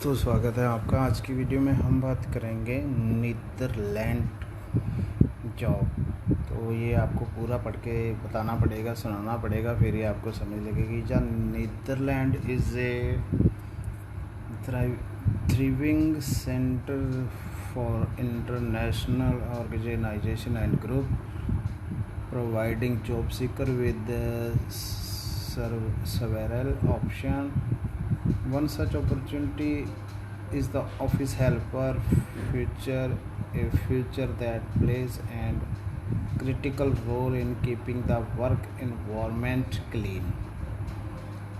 दोस्तों, स्वागत है आपका। आज की वीडियो में हम बात करेंगे नीदरलैंड जॉब। तो ये आपको पूरा पढ़ के बताना पड़ेगा, सुनाना पड़ेगा, फिर ये आपको समझ लगेगी। जा Netherland is a thriving center for international organization and group providing job seeker with several options. One such opportunity is the office helper future, a future that plays a critical role in keeping the work environment clean.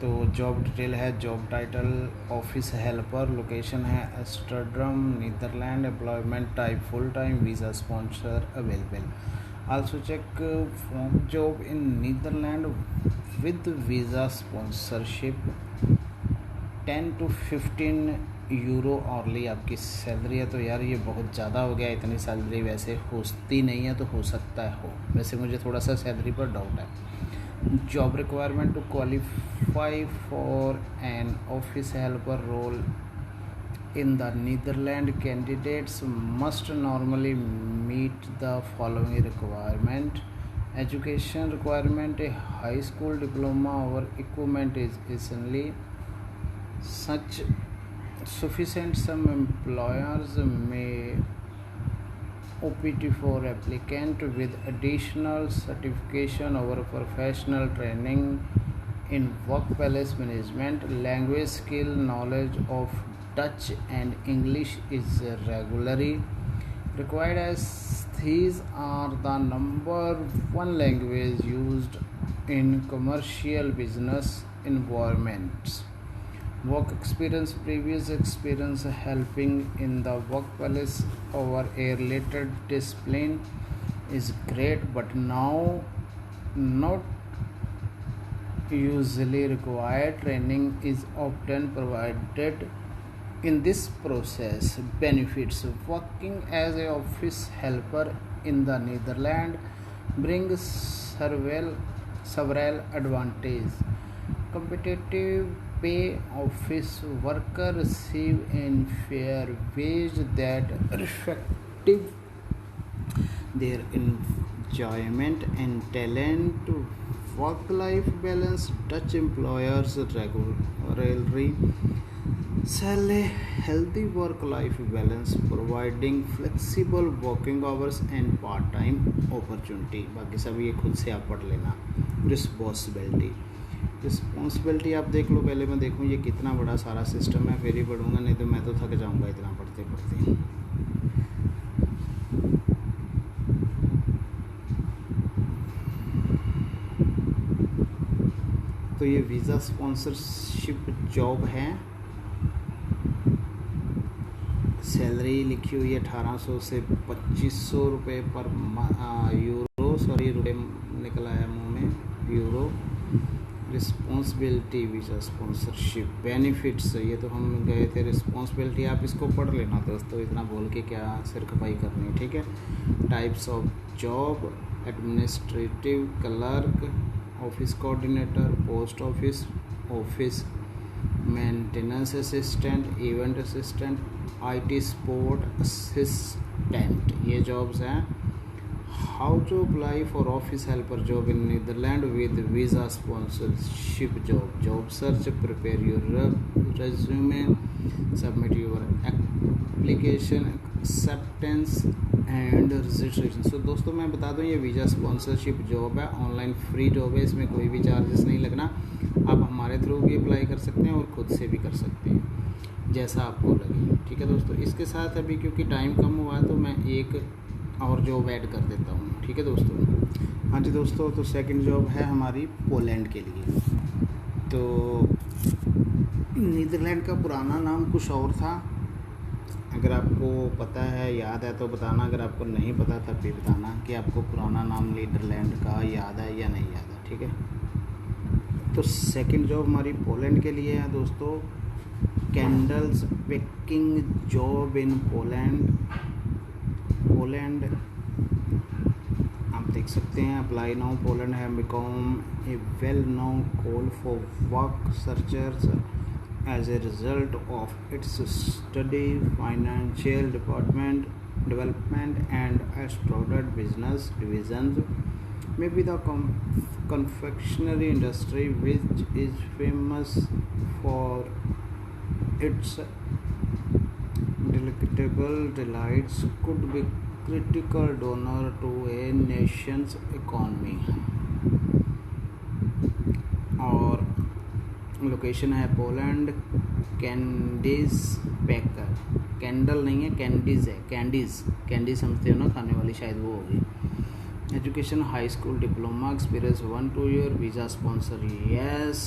तो job detail है, job title office helper, location है Amsterdam Netherland, employment type full time, visa sponsor available. Also check for job in Netherland with visa sponsorship. 10 to 15 euro hourly आपकी salary है। तो यार ये बहुत ज़्यादा हो गया, इतनी सैलरी वैसे होती नहीं है, तो हो सकता है हो, वैसे मुझे थोड़ा सा सैलरी पर डाउट है। Job requirement to qualify for an office helper role in the Netherland, candidates must normally meet the following requirement. Education requirement, a high school diploma और equipment is essentially such sufficient. Some employers may opt for applicant with additional certification or professional training in workplace management. Language skill, knowledge of Dutch and English is regularly required, as these are the number one language used in commercial business environments. Work experience, previous experience helping in the workplace or a related discipline is great, but now not usually required. Training is often provided in this process. Benefits: working as a office helper in the Netherlands brings several advantages. Competitive pay, office worker receive a fair wage that reflect their enjoyment and talent. Work-life balance, Dutch employers regularly sell a healthy work-life balance, providing flexible working hours and part-time opportunity. बाकी सब ये खुद से आप पढ़ लेना। Responsibility आप देख लो, पहले मैं देखूँ ये कितना बड़ा सारा सिस्टम है, फिर ही पढ़ूँगा, नहीं तो मैं तो थक जाऊँगा इतना पढ़ते पढ़ते। तो ये वीज़ा स्पॉन्सरशिप जॉब है। सैलरी लिखी हुई है 1800 से 2500 रुपये पर यूरो, सॉरी रुपये निकला है मुँह में, euro. Responsibility visa sponsorship. Benefits, ये तो हम गए थे। रिस्पॉन्सिबिलिटी आप इसको पढ़ लेना दोस्तों, इतना बोल के क्या सिर खपाई करनी, ठीक है। Types of job, administrative clerk, office coordinator, post office, office maintenance assistant, event assistant, IT support assistant, ये जॉब्स हैं। How to apply for office helper job in Netherland with visa sponsorship job. Job search, prepare your resume, submit your application, acceptance and registration. So दोस्तों मैं बता दूं, ये visa sponsorship job है, online free job है, इसमें कोई भी चार्जेस नहीं लगना। आप हमारे थ्रू भी अप्लाई कर सकते हैं और ख़ुद से भी कर सकते हैं, जैसा आपको लगे, ठीक है दोस्तों। इसके साथ अभी क्योंकि टाइम कम हुआ है तो मैं एक और जॉब ऐड कर देता हूँ, ठीक है दोस्तों। हाँ जी दोस्तों, तो सेकंड जॉब है हमारी पोलैंड के लिए। तो नीदरलैंड का पुराना नाम कुछ और था, अगर आपको पता है, याद है तो बताना, अगर आपको नहीं पता तब भी बताना कि आपको पुराना नाम नीदरलैंड का याद है या नहीं याद है, ठीक है। तो सेकंड जॉब हमारी पोलैंड के लिए है दोस्तों। Candles baking job in Poland आप देख सकते हैं। अप्लाई नाउ, पोलैंड है become A well known call for work searchers as a result of its steady financial development and exploded business divisions. Maybe the confectionery industry, which is famous for its delectable delights, could be critical donor to a nation's economy. और location है Poland, candies पैकर, candle नहीं है, candies है, candies समझते हो ना, खाने वाली, शायद वो होगी। Education high school diploma, experience 1-2 year, visa sponsor yes.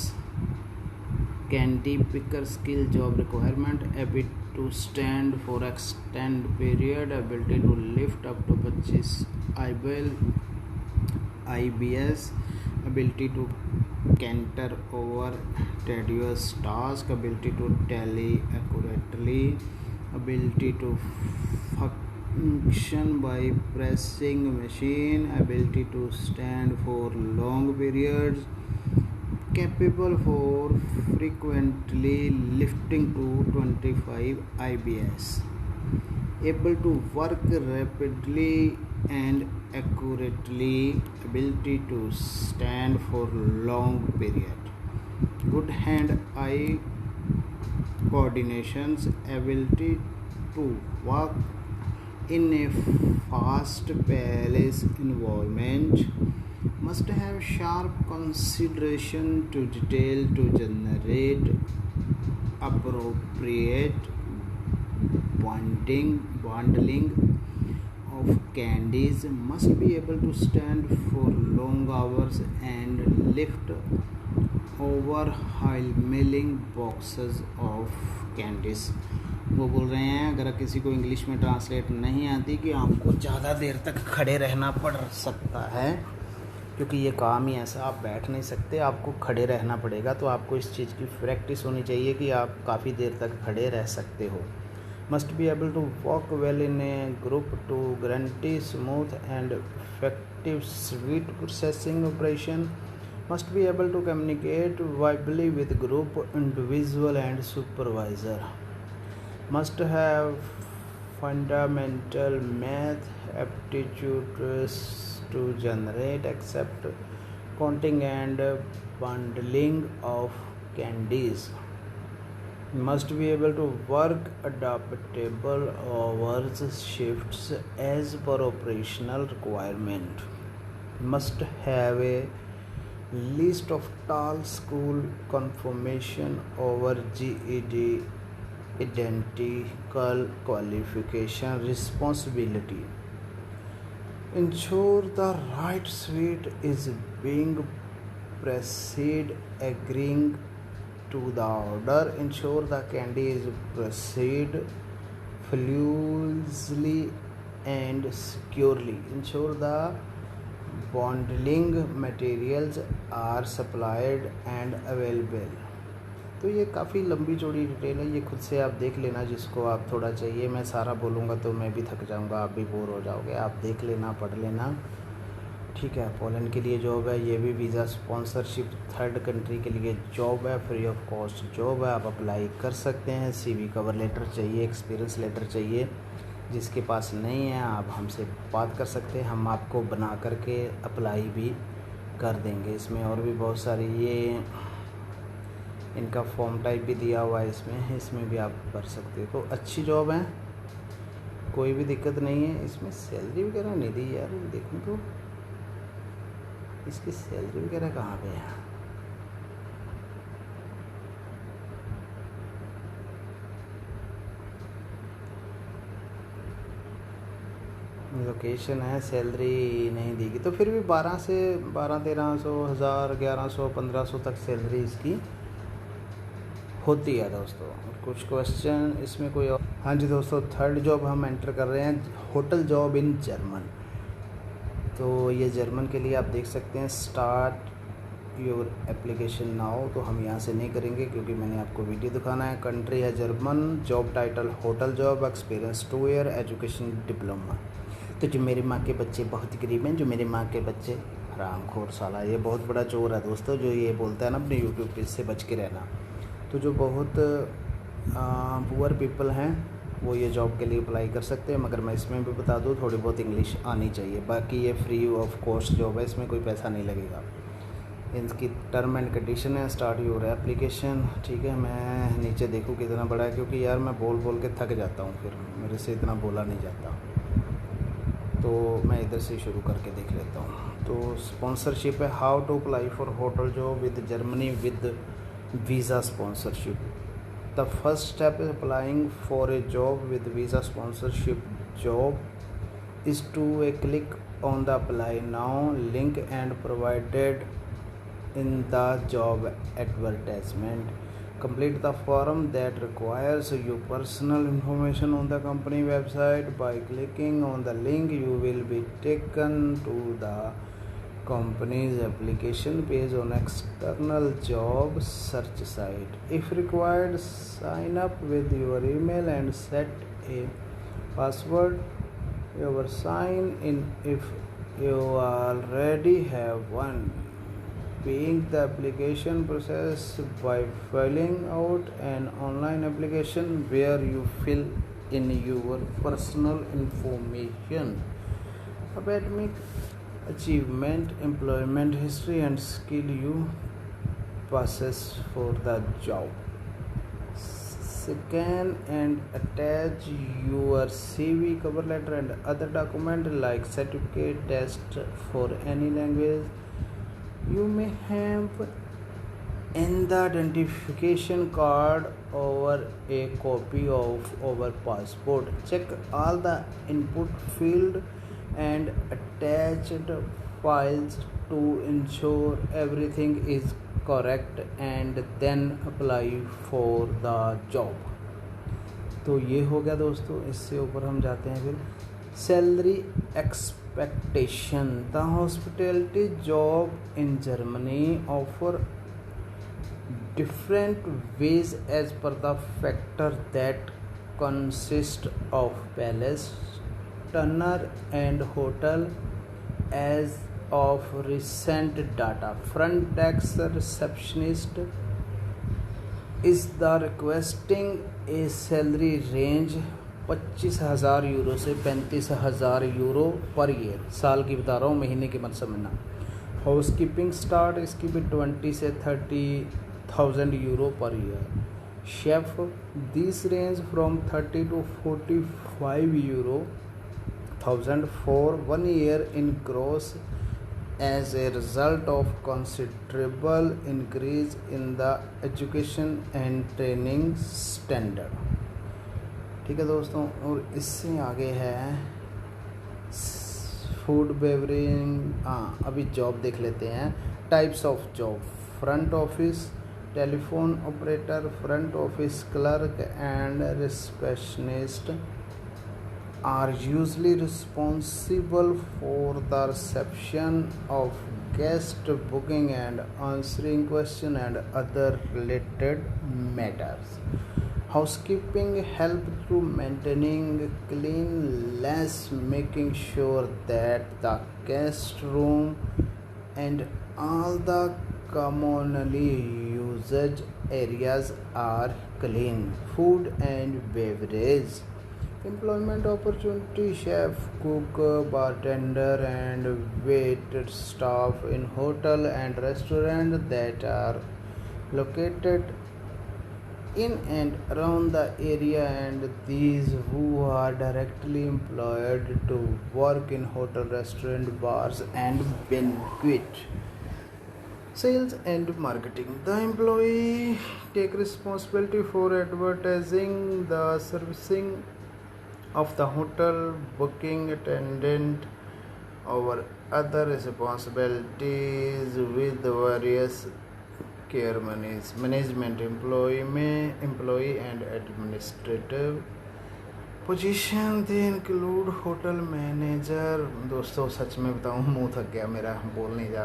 Candy picker skill job requirement, ability to stand for extend period, ability to lift up to 25 IBS, ability to canter over tedious task, ability to tally accurately, ability to function by pressing machine, ability to stand for long periods, capable for frequently lifting to 25 IBS, able to work rapidly and accurately, ability to stand for long period, good hand-eye coordinations, ability to work in a fast-paced environment, must have sharp consideration to detail to generate appropriate bundling of candies, must be able to stand for long hours and lift overwhelming boxes of candies। वो बोल रहे हैं अगर किसी को English में translate नहीं आती कि आपको ज़्यादा देर तक खड़े रहना पड़ सकता है, क्योंकि ये काम ही ऐसा, आप बैठ नहीं सकते, आपको खड़े रहना पड़ेगा। तो आपको इस चीज़ की प्रैक्टिस होनी चाहिए कि आप काफ़ी देर तक खड़े रह सकते हो। must be able to work well in a group to guarantee smooth and effective sweet processing operation, must be able to communicate viably with group, individual and supervisor, must have fundamental math aptitudes to generate, accept counting and bundling of candies, must be able to work adaptable hours shifts as per operational requirement, must have a list of all school confirmation over GED, identical qualification, responsibility, ensure the right sweet is being proceed, agreeing to the order, ensure the candy is proceed fluidly and securely, ensure the bonding materials are supplied and available। तो ये काफ़ी लंबी चौड़ी detail है, ये खुद से आप देख लेना जिसको आप थोड़ा चाहिए। मैं सारा बोलूँगा तो मैं भी थक जाऊँगा, आप भी बोर हो जाओगे, आप देख लेना, पढ़ लेना, ठीक है। पोलैंड के लिए जॉब है, ये भी वीज़ा स्पॉन्सरशिप, थर्ड कंट्री के लिए जॉब है, फ्री ऑफ कॉस्ट जॉब है, आप अप्लाई कर सकते हैं। CV कवर लेटर चाहिए, एक्सपीरियंस लेटर चाहिए, जिसके पास नहीं है आप हमसे बात कर सकते हैं, हम आपको बना करके अप्लाई भी कर देंगे। इसमें और भी बहुत सारी, ये इनका फॉर्म टाइप भी दिया हुआ है इसमें भी आप भर सकते हो। तो अच्छी जॉब है, कोई भी दिक्कत नहीं है। इसमें सैलरी वगैरह नहीं दी यार, देखूँ तो इसकी सैलरी वगैरह कहाँ पे है। लोकेशन है, सैलरी नहीं देगी, तो फिर भी 12 से 1300, 1000, 1100, 1500 तक सैलरी इसकी होती है दोस्तों। कुछ क्वेश्चन इसमें कोई और? हाँ जी दोस्तों, थर्ड जॉब हम एंटर कर रहे हैं, होटल जॉब इन जर्मन। तो ये जर्मन के लिए आप देख सकते हैं, स्टार्ट योर एप्लीकेशन नाउ। तो हम यहाँ से नहीं करेंगे क्योंकि मैंने आपको वीडियो दिखाना है। कंट्री है German, job title hotel job, experience 2 year, education diploma. तो जो मेरी माँ के बच्चे बहुत गरीब हैं, जो मेरी माँ के बच्चे हरामखोर साला, ये बहुत बड़ा चोर है दोस्तों जो ये बोलता है ना अपने यूट्यूब पे, इससे बच के रहना। तो जो बहुत पुअर पीपल हैं वो ये जॉब के लिए अप्लाई कर सकते हैं, मगर मैं इसमें भी बता दूँ थोड़ी बहुत इंग्लिश आनी चाहिए। बाकी ये फ्री ऑफ कॉस्ट जॉब है, इसमें कोई पैसा नहीं लगेगा। इसकी टर्म एंड कंडीशन है, स्टार्ट योर एप्लीकेशन। ठीक है, मैं नीचे देखूँ कितना बड़ा है, क्योंकि यार मैं बोल बोल के थक जाता हूँ, फिर मेरे से इतना बोला नहीं जाता, तो मैं इधर से शुरू करके देख लेता हूँ। तो स्पॉन्सरशिप है, how to apply for hotel job with Germany with visa sponsorship. The first step is applying for a job with visa sponsorship job is to a click on the apply now link and provided in the job advertisement. Complete the form that requires your personal information on the company website. By clicking on the link you will be taken to the company's application page on external job search site. If required, sign up with your email and set a password. Your sign in if you already have one. Being the application process by filling out an online application where you fill in your personal information, academic achievement, employment history, and skill you possess for the job. Scan and attach your CV, cover letter, and other document like certificate, test for any language you may have, and the identification card or a copy of our passport. Check all the input field and attached files to ensure everything is correct and then apply for the job. तो ये हो गया दोस्तों। इससे ऊपर हम जाते हैं फिर salary expectation. The hospitality job in Germany offer different ways as per the factor that consist of palace, tunner and hotel. As of recent data, front desk receptionist is the requesting a salary range 25,000 euro से 35,000 euro per year. साल की बता रहा हूँ, महीने की मत समझना। हाउस कीपिंग स्टार्ट इसकी भी 20 से 30,000 euro per year. Chef this range from 30 to 45 euro 1000 for 1 year in gross as a result of considerable increase in the education and training standard। ठीक है दोस्तों, और इससे आगे है फूड बेवरिंग। अभी जॉब देख लेते हैं। Types of job, front office, telephone operator, front office clerk and receptionist are usually responsible for the reception of guest booking and answering questions and other related matters. Housekeeping help to maintaining cleanliness, making sure that the guest room and all the commonly used areas are clean. Food and beverage employment opportunity, chef, cook, bartender and wait staff in hotel and restaurant that are located in and around the area, and these who are directly employed to work in hotel, restaurant, bars and banquet. Sales and marketing, the employee take responsibility for advertising, the servicing of the hotel, booking attendant or other responsibilities with various care management, employee and administrative position. They include hotel manager. दोस्तों सच में बताऊँ, मुंह थक गया मेरा, बोल नहीं जा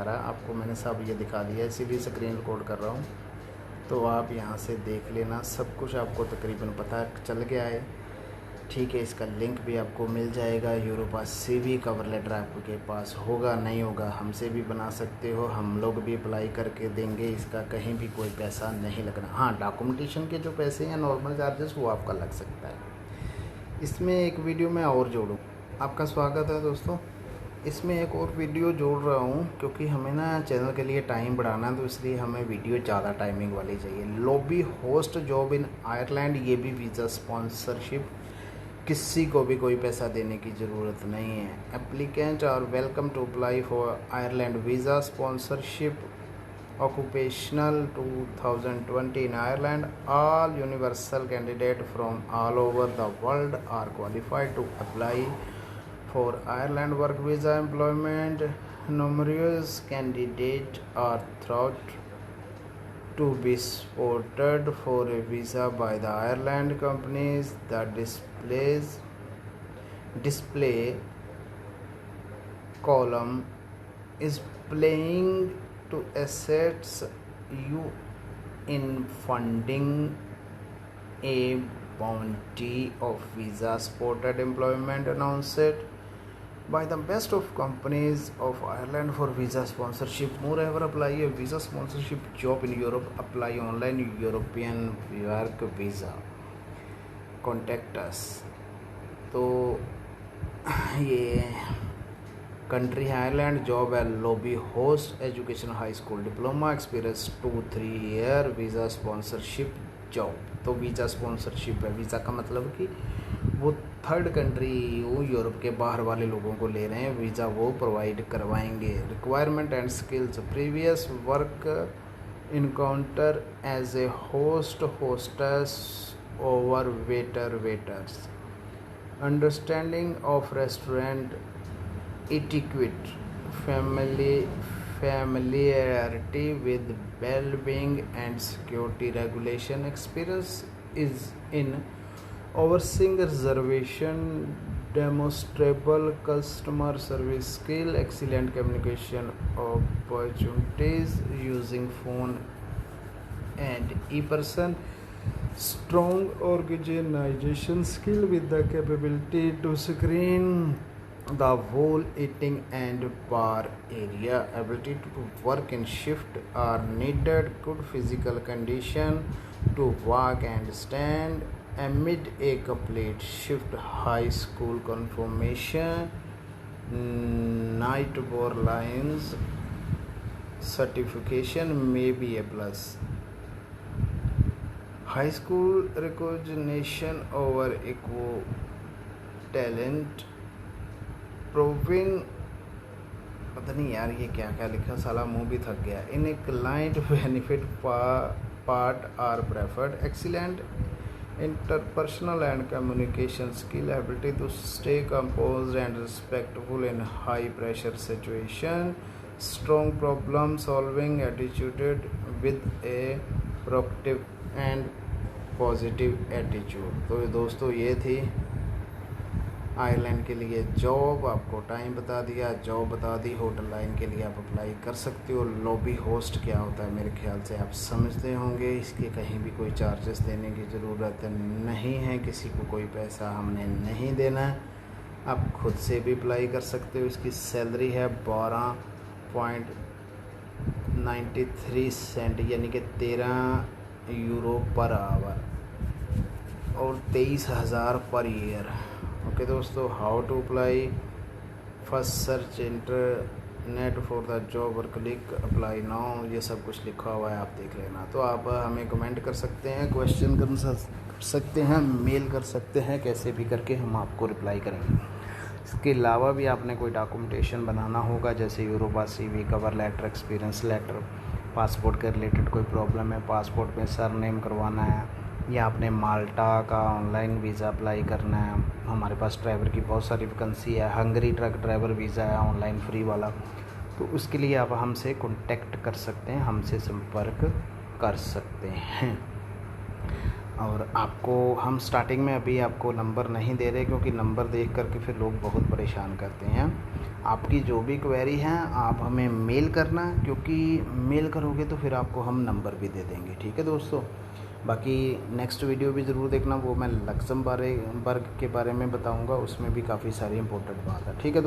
रहा। आपको मैंने सब ये दिखा दिया है, इसीलिए स्क्रीन रिकॉर्ड कर रहा हूँ, तो आप यहाँ से देख लेना। सब कुछ आपको तकरीबन पता चल गया है। ठीक है, इसका लिंक भी आपको मिल जाएगा। यूरोपा CV कवर लेटर आपके पास होगा, नहीं होगा हमसे भी बना सकते हो, हम लोग भी अप्लाई करके देंगे, इसका कहीं भी कोई पैसा नहीं लगना। हाँ, डॉक्यूमेंटेशन के जो पैसे हैं नॉर्मल चार्जेस वो आपका लग सकता है। इसमें एक वीडियो मैं और जोड़ूँ, आपका स्वागत है दोस्तों। इसमें एक और वीडियो जोड़ रहा हूँ क्योंकि हमें ना चैनल के लिए टाइम बढ़ाना है, तो इसलिए हमें वीडियो ज़्यादा टाइमिंग वाली चाहिए। Lobby host job in Ireland, ये भी वीज़ा स्पॉन्सरशिप, किसी को भी कोई पैसा देने की ज़रूरत नहीं है। Applicant are welcome to apply for Ireland visa sponsorship occupational 2020 in Ireland. All universal candidates from all over the world are qualified to apply for Ireland work visa employment. Numerous candidates are thought to be supported for a visa by the Ireland companies. The display column is playing to assets you in funding a bounty of visa supported employment announced by the best of companies of Ireland for visa sponsorship. Moreover, apply a visa sponsorship job in Europe. Apply online European work visa. Contact us. तो ये country है Ireland, job है lobby host, education high school diploma, experience 2-3 year, visa sponsorship job. तो visa sponsorship है, visa का मतलब कि वो थर्ड कंट्री यूरोप के बाहर वाले लोगों को ले रहे हैं, वीज़ा वो प्रोवाइड करवाएंगे। Requirement and skills, previous work encounter as a host, hostess, over waiters, understanding of restaurant etiquette, familiarity with well-being and security regulation, experience is in overseeing reservation, demonstrable customer service skill, excellent communication opportunities using phone and e-person, strong organization skill with the capability to screen the whole eating and bar area, ability to work in shift are needed, good physical condition to walk and stand amid a complete shift, high school confirmation, night bore lines certification may be a plus, high school recognition over equal talent, proving, पता नहीं यार ये क्या क्या लिखा, साला मुंह भी थक गया। In a client benefit part are preferred, excellent interpersonal and communication skill, ability to stay composed and respectful in high pressure situation, strong problem solving attitude with a proactive and positive attitude. तो दोस्तों ये थी Ireland के लिए job, आपको time बता दिया, job बता दी, होटल लाइन के लिए आप अप्लाई कर सकते हो। लॉबी होस्ट क्या होता है मेरे ख्याल से आप समझते होंगे, इसके कहीं भी कोई चार्जेस देने की ज़रूरत नहीं है, किसी को कोई पैसा हमने नहीं देना है, आप खुद से भी अप्लाई कर सकते हो। इसकी सैलरी है 12.93 सेंट यानी कि 13 यूरो पर आवर और 23,000 पर ईयर। ओके दोस्तों, how to apply, first search internet for the job और क्लिक अप्लाई नाउ, ये सब कुछ लिखा हुआ है, आप देख लेना। तो आप हमें कमेंट कर सकते हैं, क्वेश्चन कर सकते हैं, मेल कर सकते हैं, कैसे भी करके हम आपको रिप्लाई करेंगे। इसके अलावा भी आपने कोई डॉक्यूमेंटेशन बनाना होगा, जैसे Europa CV cover letter, experience letter, passport के रिलेटेड कोई प्रॉब्लम है, पासपोर्ट में सरनेम करवाना है, या आपने माल्टा का ऑनलाइन वीज़ा अप्लाई करना है, हमारे पास ड्राइवर की बहुत सारी वैकेंसी है, हंगरी ट्रक ड्राइवर वीज़ा है ऑनलाइन फ्री वाला, तो उसके लिए आप हमसे कांटेक्ट कर सकते हैं, हमसे संपर्क कर सकते हैं। और आपको हम स्टार्टिंग में अभी आपको नंबर नहीं दे रहे, क्योंकि नंबर देख करके फिर लोग बहुत परेशान करते हैं। आपकी जो भी क्वेरी है आप हमें मेल करना, क्योंकि मेल करोगे तो फिर आपको हम नंबर भी दे देंगे। ठीक है दोस्तों, बाकी नेक्स्ट वीडियो भी ज़रूर देखना, वो मैं लक्समबर्ग के बारे में बताऊंगा, उसमें भी काफ़ी सारी इंपॉर्टेंट बात है। ठीक है।